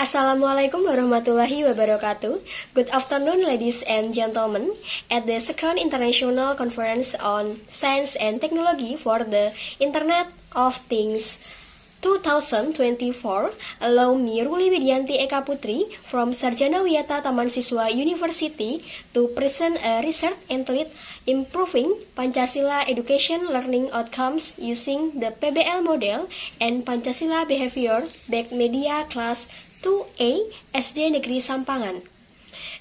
Assalamualaikum warahmatullahi wabarakatuh. Good afternoon, ladies and gentlemen. At the second International Conference on Science and Technology for the Internet of Things 2024, allow me Ruli Widianti Eka Putri from Sarjana Wiyata Taman Siswa University to present a research entitled Improving Pancasila Education Learning Outcomes Using the PBL Model and Pancasila Behavior Back Media Class 2A SD Negeri Sampangan.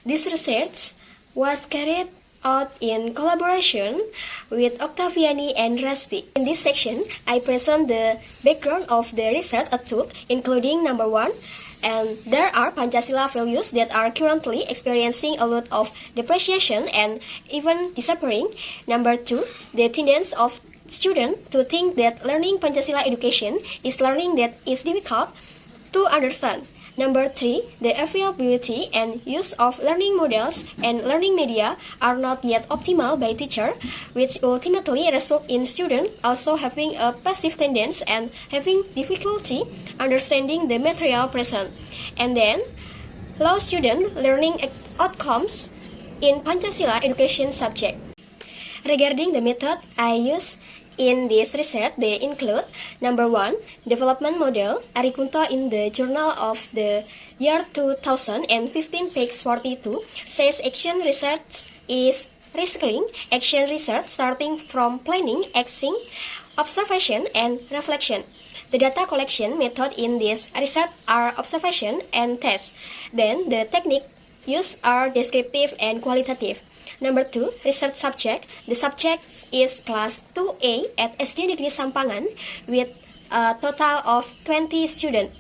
This research was carried out in collaboration with Octaviani and Rasti. In this section, I present the background of the research I took, including number one, and there are Pancasila values that are currently experiencing a lot of depreciation and even disappearing. Number two, the tendency of students to think that learning Pancasila education is learning that is difficult to understand. Number three, the availability and use of learning models and learning media are not yet optimal by teacher, which ultimately result in students also having a passive tendency and having difficulty understanding the material present. And then, low student learning outcomes in Pancasila education subject. Regarding the method I use in this research, they include number one, development model. Arikunto in the Journal of the year 2015, page 42, says action research is recycling action research starting from planning, acting, observation, and reflection. The data collection method in this research are observation and test. Then the technique used are descriptive and qualitative. Number two, research subject. The subject is class 2A at SD Negeri Sampangan with a total of 20 students.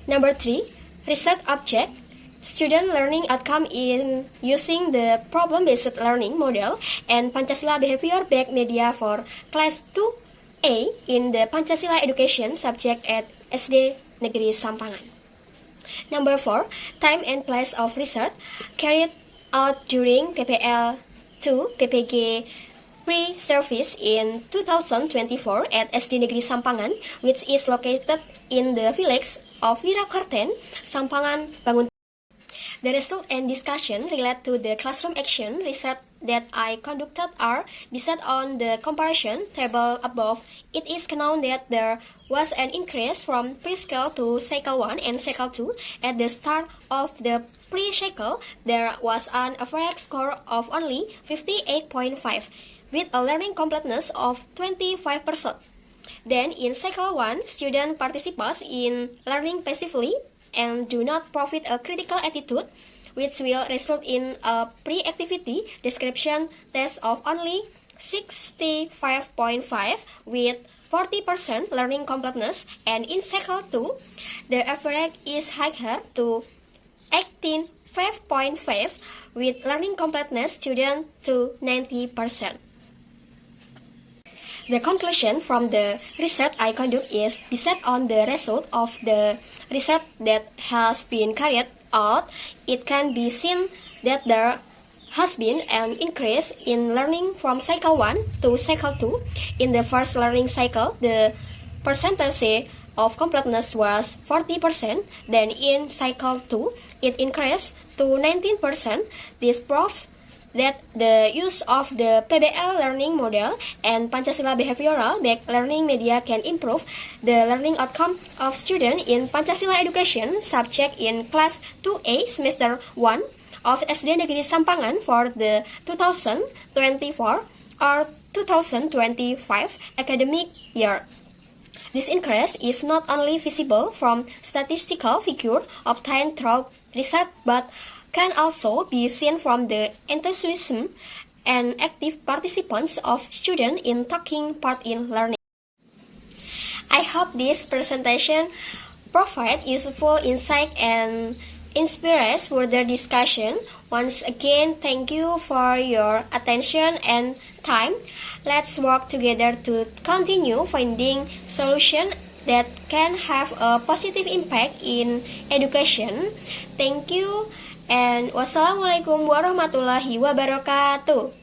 Number three, research object. Student learning outcome in using the problem-based learning model and Pancasila behavior back media for class 2A in the Pancasila education subject at SD Negeri Sampangan. Number four, time and place of research carried out during PPL 2 PPG pre-service in 2024 at SD Negeri Sampangan, which is located in the village of Wirakarten, Sampangan, Bangun. The result and discussion related to the classroom action research that I conducted are based on the comparison table above. It is known that there was an increase from pre-cycle to cycle 1 and cycle 2. At the start of the pre-cycle, there was an average score of only 58.5, with a learning completeness of 25%. Then in cycle 1, student participates in learning passively and do not profit a critical attitude, which will result in a pre-activity description test of only 65.5 with 40% learning completeness, and in cycle 2, the average is higher to 18.5 with learning completeness student to 90%. The conclusion from the research I conduct is based on the result of the research that has been carried out. It can be seen that there has been an increase in learning from cycle 1 to cycle 2. In the first learning cycle, the percentage of completeness was 40%. Then in cycle 2, it increased to 19%. This proves that the use of the PBL learning model and Pancasila behavioral back learning media can improve the learning outcome of students in Pancasila education subject in class 2A semester 1 of SD Negeri Sampangan for the 2024 or 2025 academic year. This increase is not only visible from statistical figures obtained through research, but can also be seen from the enthusiasm and active participants of students in taking part in learning. I hope this presentation provides useful insight and inspires further discussion. Once again, thank you for your attention and time. Let's work together to continue finding solutions that can have a positive impact in education. Thank you. And wassalamualaikum warahmatullahi wabarakatuh.